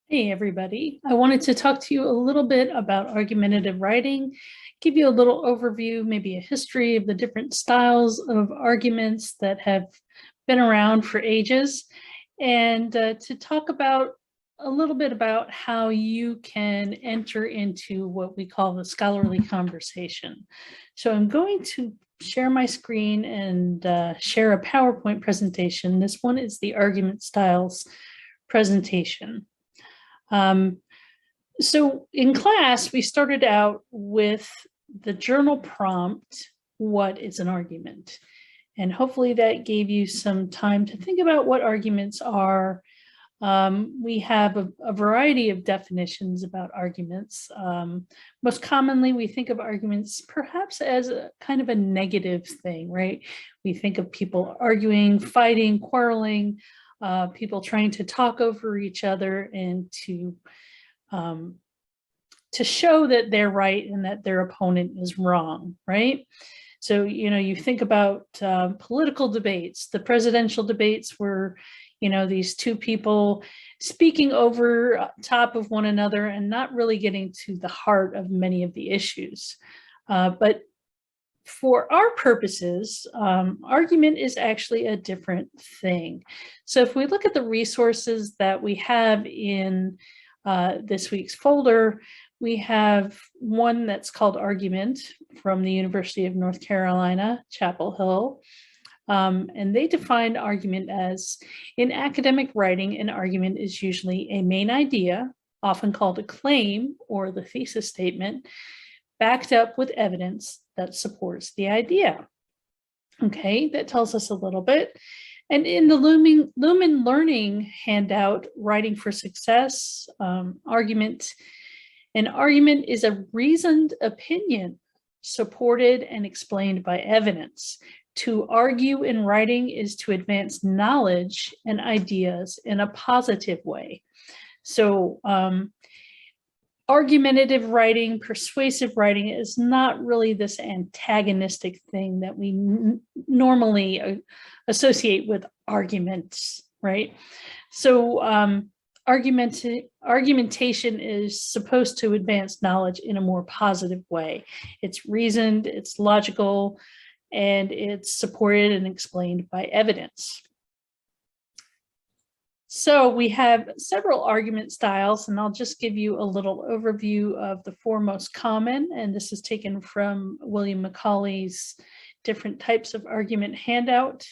Hey, everybody. I wanted to talk to you a little bit about argumentative writing, give you a little overview, maybe a history of the different styles of arguments that have been around for ages, and to talk about a little bit about how you can enter into what we call the scholarly conversation. So I'm going to share my screen and share a PowerPoint presentation. This one is the argument styles presentation. So in class, we started out with the journal prompt, what is an argument? And hopefully that gave you some time to think about what arguments are. We have a variety of definitions about arguments. Most commonly, we think of arguments perhaps as a kind of a negative thing, right? We think of people arguing, fighting, quarreling, people trying to talk over each other and to show that they're right and that their opponent is wrong, right? So, you think about political debates. The presidential debates were, these two people speaking over top of one another and not really getting to the heart of many of the issues. But for our purposes, argument is actually a different thing. So if we look at the resources that we have in this week's folder, we have one that's called Argument from the University of North Carolina, Chapel Hill. And they define argument as, in academic writing, an argument is usually a main idea, often called a claim or the thesis statement, backed up with evidence that supports the idea. Okay, that tells us a little bit. And in the Lumen Learning handout, Writing for Success, an argument is a reasoned opinion supported and explained by evidence. To argue in writing is to advance knowledge and ideas in a positive way. So argumentative writing, persuasive writing is not really this antagonistic thing that we normally associate with arguments, right? So argumentation is supposed to advance knowledge in a more positive way. It's reasoned, it's logical, and it's supported and explained by evidence. So we have several argument styles, and I'll just give you a little overview of the four most common, and this is taken from William Macaulay's different types of argument handout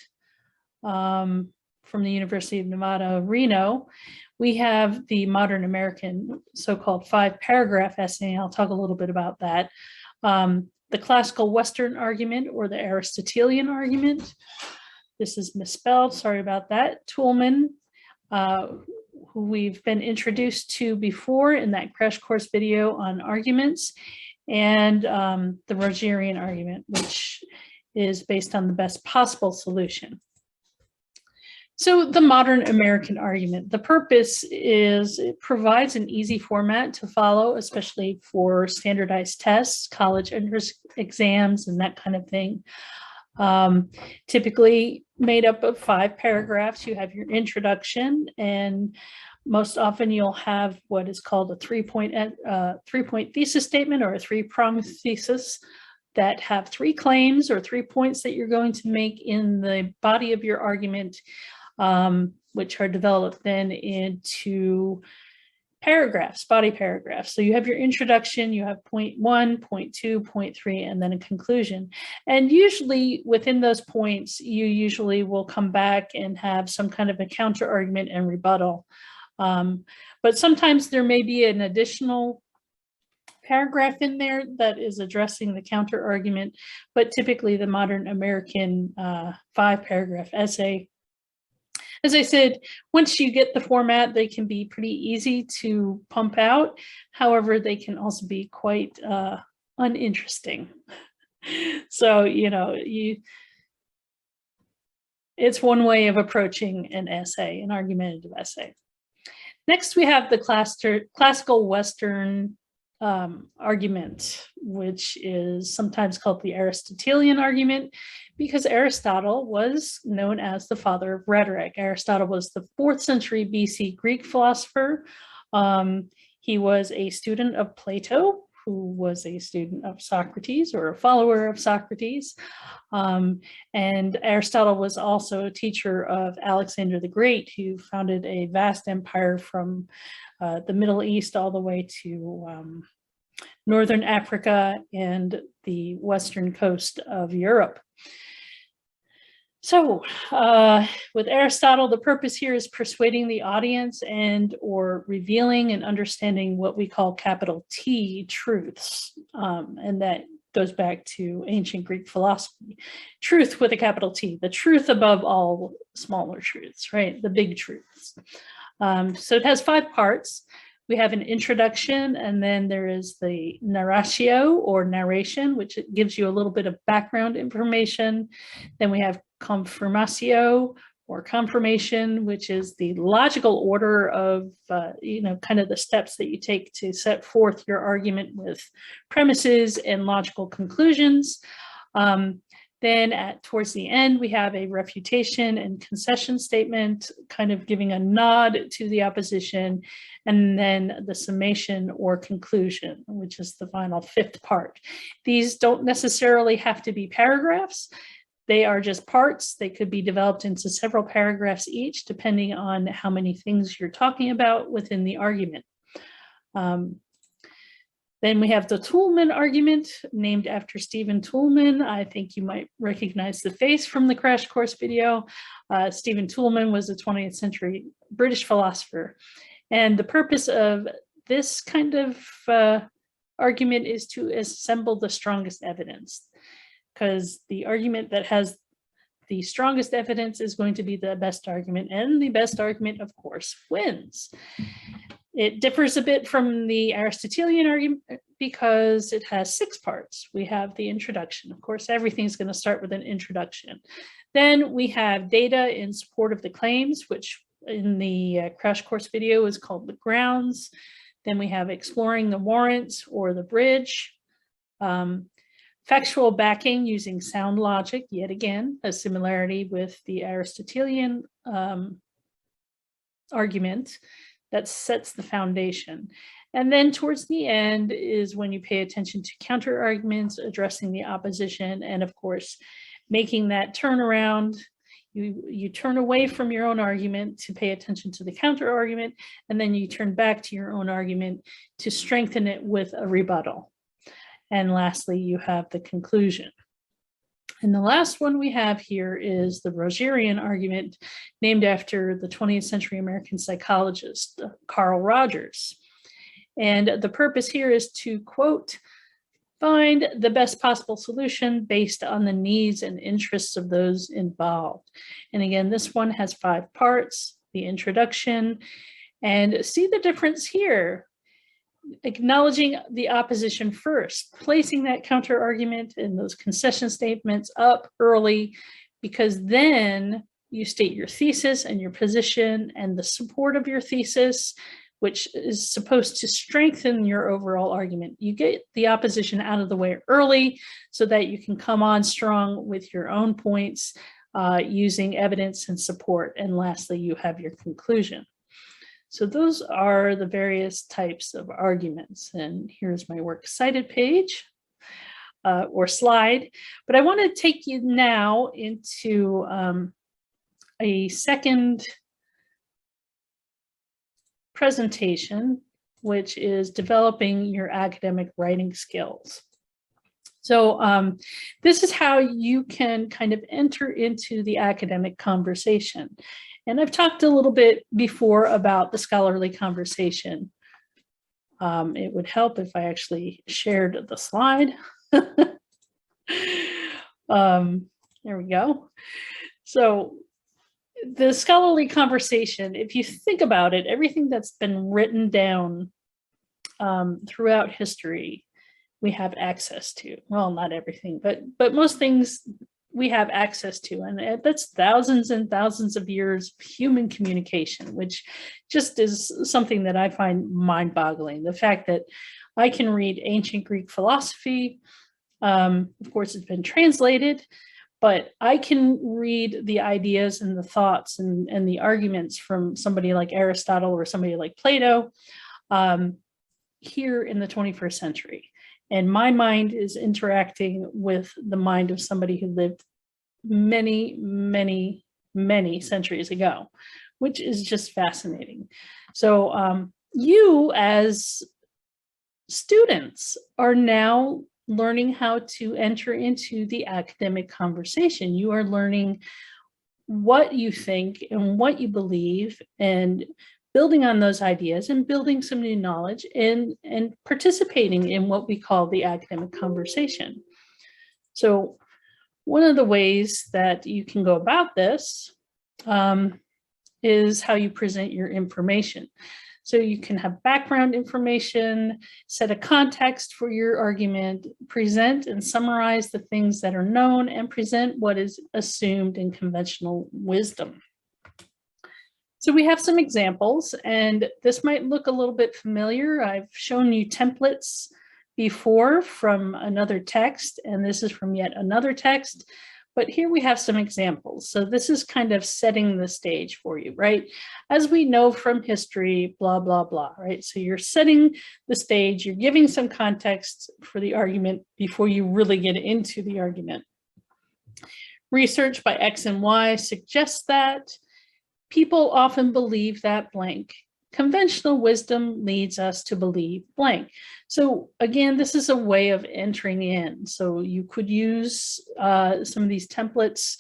from the University of Nevada, Reno. We have the modern American so-called 5-paragraph essay. I'll talk a little bit about that. The classical Western argument or the Aristotelian argument. This is misspelled, sorry about that. Toulmin, who we've been introduced to before in that crash course video on arguments, and the Rogerian argument, which is based on the best possible solution. So the modern American argument, the purpose is it provides an easy format to follow, especially for standardized tests, college entrance exams, and that kind of thing. Typically made up of 5 paragraphs. You have your introduction, and most often you'll have what is called a three-point thesis statement or a 3-pronged thesis that have 3 claims or 3 points that you're going to make in the body of your argument, which are developed then into paragraphs, body paragraphs. So you have your introduction, you have point 1, point 2, point 3, and then a conclusion. And usually within those points, you usually will come back and have some kind of a counter argument and rebuttal. But sometimes there may be an additional paragraph in there that is addressing the counter argument, but typically the modern American 5-paragraph essay. As I said, once you get the format, they can be pretty easy to pump out. However, they can also be quite uninteresting. So, it's one way of approaching an essay, an argumentative essay. Next, we have the classical Western argument, which is sometimes called the Aristotelian argument, because Aristotle was known as the father of rhetoric. Aristotle was the 4th century BC Greek philosopher. He was a student of Plato, who was a student of Socrates or a follower of Socrates. And Aristotle was also a teacher of Alexander the Great, who founded a vast empire from the Middle East all the way to Northern Africa and the western coast of Europe. So with Aristotle, the purpose here is persuading the audience and or revealing and understanding what we call capital T truths. And that goes back to ancient Greek philosophy. Truth with a capital T, the truth above all smaller truths, right? The big truths. So it has 5 parts. We have an introduction, and then there is the narratio or narration, which gives you a little bit of background information. Then we have confirmatio or confirmation, which is the logical order of, kind of the steps that you take to set forth your argument with premises and logical conclusions. Then towards the end, we have a refutation and concession statement, kind of giving a nod to the opposition, and then the summation or conclusion, which is the final 5th part. These don't necessarily have to be paragraphs. They are just parts. They could be developed into several paragraphs each, depending on how many things you're talking about within the argument. Then we have the Toulmin argument, named after Stephen Toulmin. I think you might recognize the face from the crash course video. Stephen Toulmin was a 20th century British philosopher. And the purpose of this kind of argument is to assemble the strongest evidence, because the argument that has the strongest evidence is going to be the best argument, and the best argument, of course, wins. It differs a bit from the Aristotelian argument because it has 6 parts. We have the introduction. Of course, everything's going to start with an introduction. Then we have data in support of the claims, which in the crash course video is called the grounds. Then we have exploring the warrants or the bridge. Factual backing using sound logic, yet again, a similarity with the Aristotelian argument that sets the foundation. And then towards the end is when you pay attention to counter arguments, addressing the opposition, and of course, making that turnaround. You turn away from your own argument to pay attention to the counter argument, and then you turn back to your own argument to strengthen it with a rebuttal. And lastly, you have the conclusion. And the last one we have here is the Rogerian argument, named after the 20th century American psychologist, Carl Rogers. And the purpose here is to, quote, find the best possible solution based on the needs and interests of those involved. And again, this one has 5 parts, the introduction, and see the difference here. Acknowledging the opposition first, placing that counter argument and those concession statements up early, because then you state your thesis and your position and the support of your thesis, which is supposed to strengthen your overall argument. You get the opposition out of the way early so that you can come on strong with your own points using evidence and support. And lastly, you have your conclusion. So those are the various types of arguments. And here's my works cited page or slide. But I want to take you now into a second presentation, which is developing your academic writing skills. So this is how you can kind of enter into the academic conversation. And I've talked a little bit before about the scholarly conversation. It would help if I actually shared the slide. There we go. So the scholarly conversation, if you think about it, everything that's been written down throughout history, we have access to. Well, not everything, but most things we have access to, and that's thousands and thousands of years of human communication, which just is something that I find mind-boggling. The fact that I can read ancient Greek philosophy, of course it's been translated, but I can read the ideas and the thoughts and the arguments from somebody like Aristotle or somebody like Plato. here in the 21st century. And my mind is interacting with the mind of somebody who lived many, many, many centuries ago, which is just fascinating. So you as students are now learning how to enter into the academic conversation. You are learning what you think and what you believe, and building on those ideas and building some new knowledge and participating in what we call the academic conversation. So one of the ways that you can go about this is how you present your information. So you can have background information, set a context for your argument, present and summarize the things that are known, and present what is assumed in conventional wisdom. So we have some examples, and this might look a little bit familiar. I've shown you templates before from another text, and this is from yet another text. But here we have some examples. So this is kind of setting the stage for you, right? As we know from history, blah, blah, blah, right? So you're setting the stage, you're giving some context for the argument before you really get into the argument. Research by X and Y suggests that people often believe that blank. Conventional wisdom leads us to believe blank. So again, this is a way of entering in. So you could use some of these templates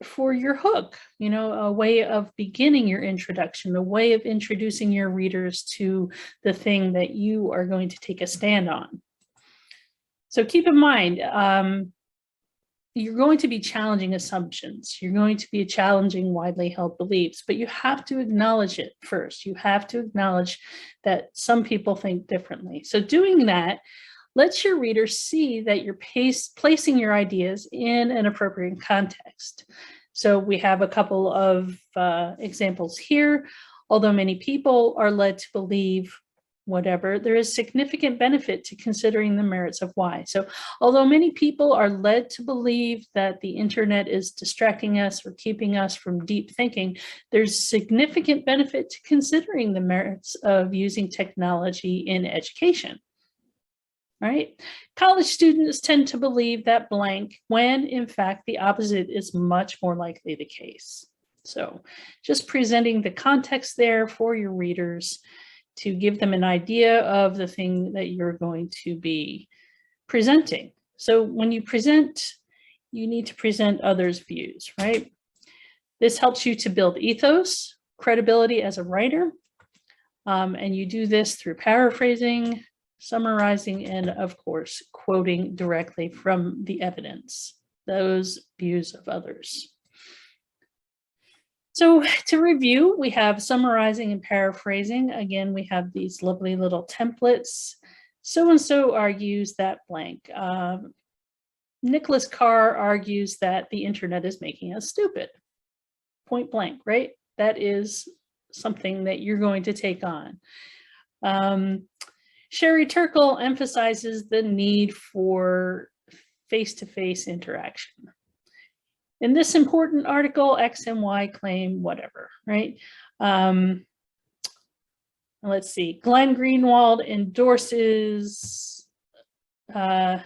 for your hook, you know, a way of beginning your introduction, a way of introducing your readers to the thing that you are going to take a stand on. So keep in mind, you're going to be challenging assumptions. You're going to be challenging widely held beliefs, but you have to acknowledge it first. You have to acknowledge that some people think differently. So doing that lets your readers see that you're placing your ideas in an appropriate context. So we have a couple of examples here. Although many people are led to believe whatever, there is significant benefit to considering the merits of why. So although many people are led to believe that the internet is distracting us or keeping us from deep thinking, there's significant benefit to considering the merits of using technology in education, right? College students tend to believe that blank when in fact the opposite is much more likely the case. So just presenting the context there for your readers to give them an idea of the thing that you're going to be presenting. So when you present, you need to present others' views, right? This helps you to build ethos, credibility as a writer, and you do this through paraphrasing, summarizing, and of course, quoting directly from the evidence, those views of others. So to review, we have summarizing and paraphrasing. Again, we have these lovely little templates. So-and-so argues that blank. Nicholas Carr argues that the internet is making us stupid. Point blank, right? That is something that you're going to take on. Sherry Turkle emphasizes the need for face-to-face interaction. In this important article, X and Y claim whatever, right? Let's see, Glenn Greenwald endorses the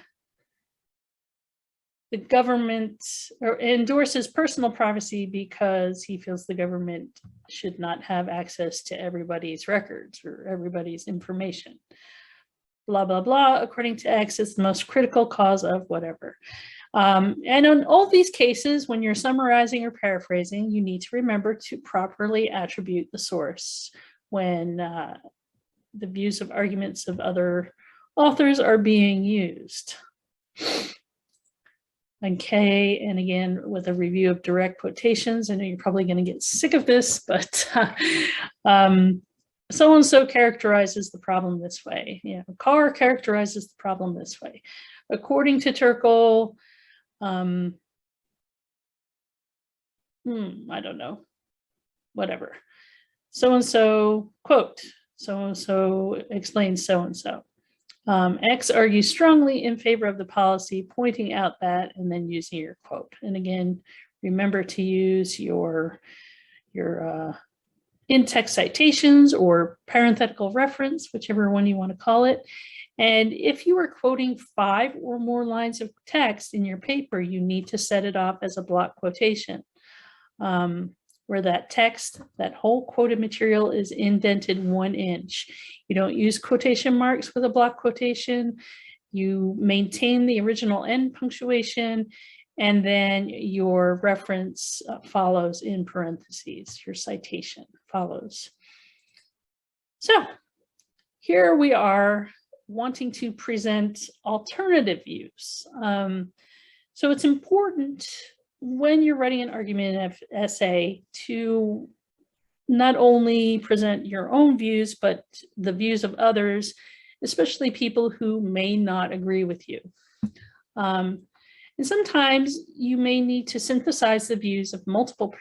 government, or endorses personal privacy because he feels the government should not have access to everybody's records or everybody's information. Blah, blah, blah. According to X, it's the most critical cause of whatever. And in all these cases, when you're summarizing or paraphrasing, you need to remember to properly attribute the source when the views of arguments of other authors are being used. Okay, and again, with a review of direct quotations, I know you're probably going to get sick of this, but so-and-so characterizes the problem this way. You know, Carr characterizes the problem this way. According to Turkle, I don't know, whatever. So-and-so, quote, so-and-so explains so-and-so. X argues strongly in favor of the policy, pointing out that, and then using your quote. And again, remember to use your in-text citations or parenthetical reference, whichever one you want to call it. And if you are quoting 5 or more lines of text in your paper, you need to set it off as a block quotation, where that text, that whole quoted material is indented 1 inch. You don't use quotation marks with a block quotation. You maintain the original end punctuation, and then your reference follows in parentheses, your citation follows. So here we are wanting to present alternative views. So it's important when you're writing an argumentative essay to not only present your own views, but the views of others, especially people who may not agree with you. And sometimes you may need to synthesize the views of multiple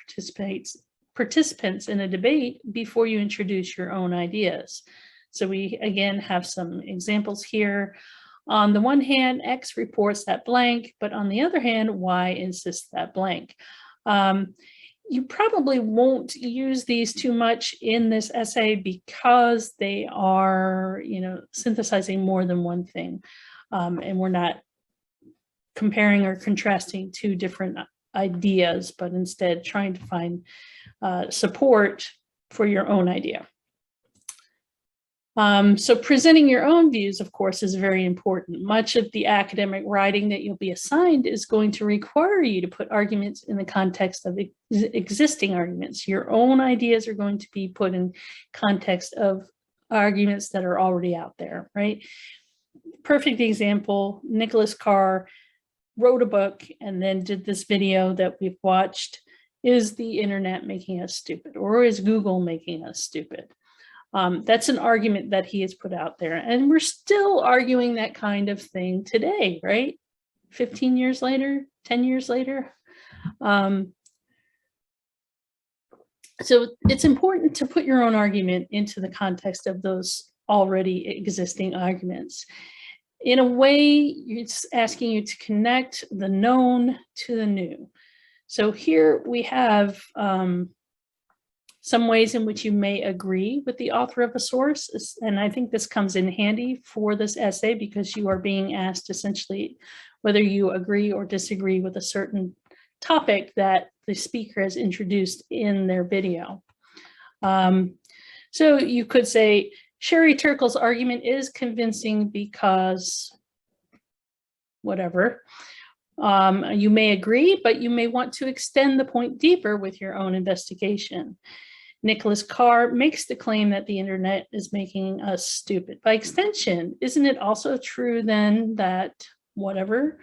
participants in a debate before you introduce your own ideas. So we again have some examples here. On the one hand, X reports that blank, but on the other hand, Y insists that blank. You probably won't use these too much in this essay because they are, synthesizing more than one thing. And we're not comparing or contrasting 2 different ideas, but instead trying to find support for your own idea. So presenting your own views, of course, is very important. Much of the academic writing that you'll be assigned is going to require you to put arguments in the context of existing arguments. Your own ideas are going to be put in context of arguments that are already out there, right? Perfect example, Nicholas Carr wrote a book and then did this video that we've watched. Is the internet making us stupid, or is Google making us stupid? That's an argument that he has put out there, and we're still arguing that kind of thing today, right? 15 years later, 10 years later. So it's important to put your own argument into the context of those already existing arguments. In a way, it's asking you to connect the known to the new. So here we have some ways in which you may agree with the author of a source. And I think this comes in handy for this essay because you are being asked essentially whether you agree or disagree with a certain topic that the speaker has introduced in their video. So you could say, Sherry Turkle's argument is convincing because whatever. You may agree, but you may want to extend the point deeper with your own investigation. Nicholas Carr makes the claim that the internet is making us stupid. By extension, isn't it also true then that whatever?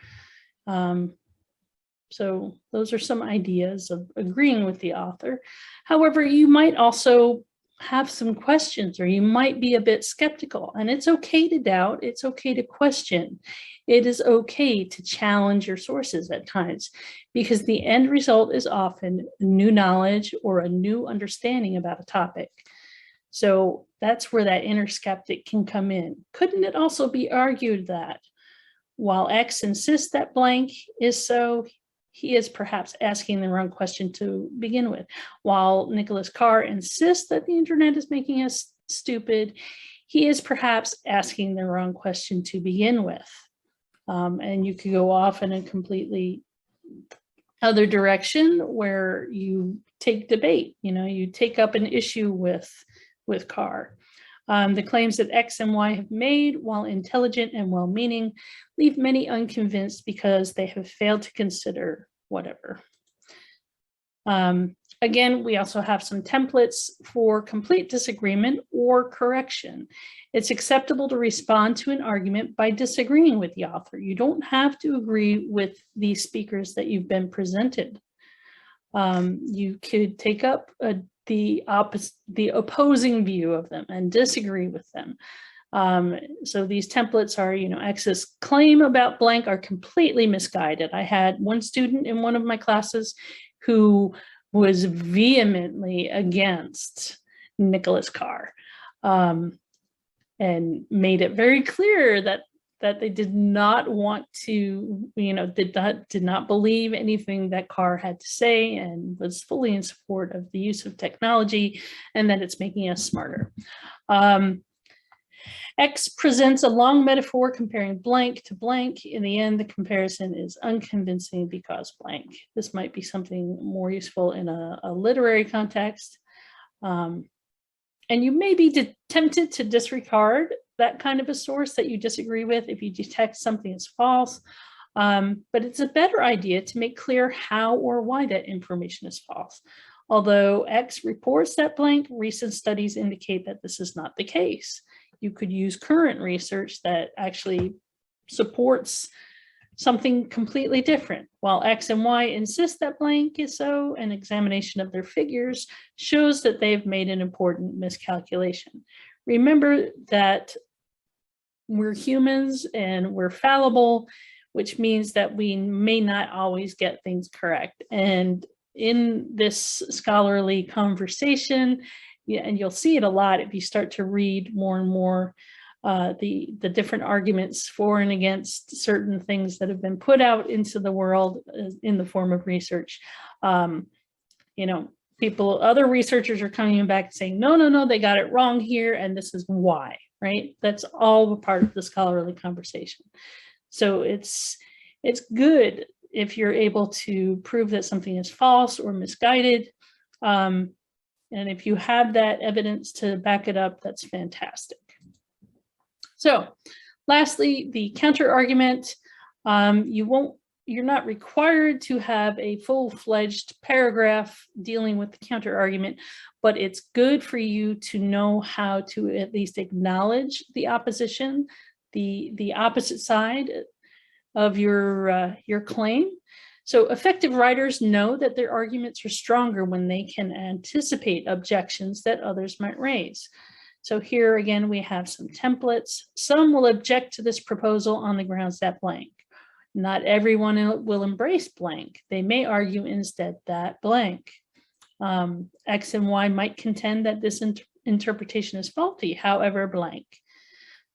So those are some ideas of agreeing with the author. However, you might also have some questions, or you might be a bit skeptical, and it's okay to doubt, it's okay to question. It is okay to challenge your sources at times, because the end result is often new knowledge or a new understanding about a topic. So that's where that inner skeptic can come in. Couldn't it also be argued that while X insists that blank is so, he is perhaps asking the wrong question to begin with? While Nicholas Carr insists that the internet is making us stupid, he is perhaps asking the wrong question to begin with. And you could go off in a completely other direction where you take debate, you take up an issue with Carr. The claims that X and Y have made, while intelligent and well-meaning, leave many unconvinced because they have failed to consider whatever. Again, we also have some templates for complete disagreement or correction. It's acceptable to respond to an argument by disagreeing with the author. You don't have to agree with the speakers that you've been presented. You could take up the opposing view of them and disagree with them. So these templates are, X's claim about blank are completely misguided. I had one student in one of my classes who was vehemently against Nicholas Carr, and made it very clear that that they did not want to, did not believe anything that Carr had to say, and was fully in support of the use of technology and that it's making us smarter. X presents a long metaphor comparing blank to blank. In the end, the comparison is unconvincing because blank. This might be something more useful in a literary context. And you may be tempted to disregard that kind of a source that you disagree with if you detect something as false. But it's a better idea to make clear how or why that information is false. Although X reports that blank, recent studies indicate that this is not the case. You could use current research that actually supports something completely different. While X and Y insist that blank is so, an examination of their figures shows that they've made an important miscalculation. Remember that we're humans and we're fallible, which means that we may not always get things correct. And in this scholarly conversation, and you'll see it a lot if you start to read more and more the different arguments for and against certain things that have been put out into the world in the form of research. Other researchers are coming back saying, no, they got it wrong here, and this is why, right? That's all part of the scholarly conversation. So it's good if you're able to prove that something is false or misguided. And if you have that evidence to back it up, that's fantastic. So lastly, the counter argument. You're not required to have a full-fledged paragraph dealing with the counter argument, but it's good for you to know how to at least acknowledge the opposition, the opposite side of your claim. So effective writers know that their arguments are stronger when they can anticipate objections that others might raise. So here again, we have some templates. Some will object to this proposal on the grounds that blank. Not everyone will embrace blank. They may argue instead that blank. X and Y might contend that this interpretation is faulty, however blank.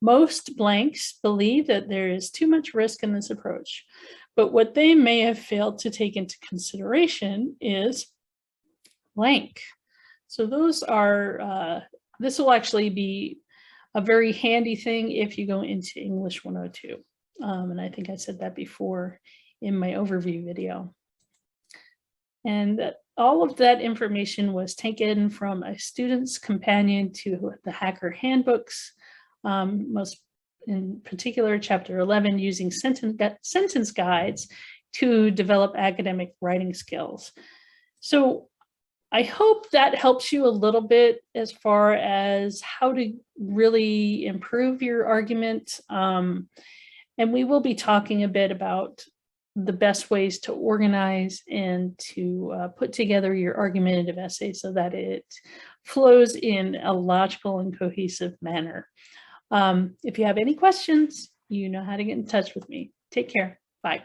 Most blanks believe that there is too much risk in this approach. But what they may have failed to take into consideration is blank. So those are, this will actually be a very handy thing if you go into English 102. And I think I said that before in my overview video. And all of that information was taken from a student's companion to the Hacker Handbooks, most in particular, chapter 11, using sentence guides to develop academic writing skills. So I hope that helps you a little bit as far as how to really improve your argument. And we will be talking a bit about the best ways to organize and to put together your argumentative essay so that it flows in a logical and cohesive manner. If you have any questions, you know how to get in touch with me. Take care. Bye.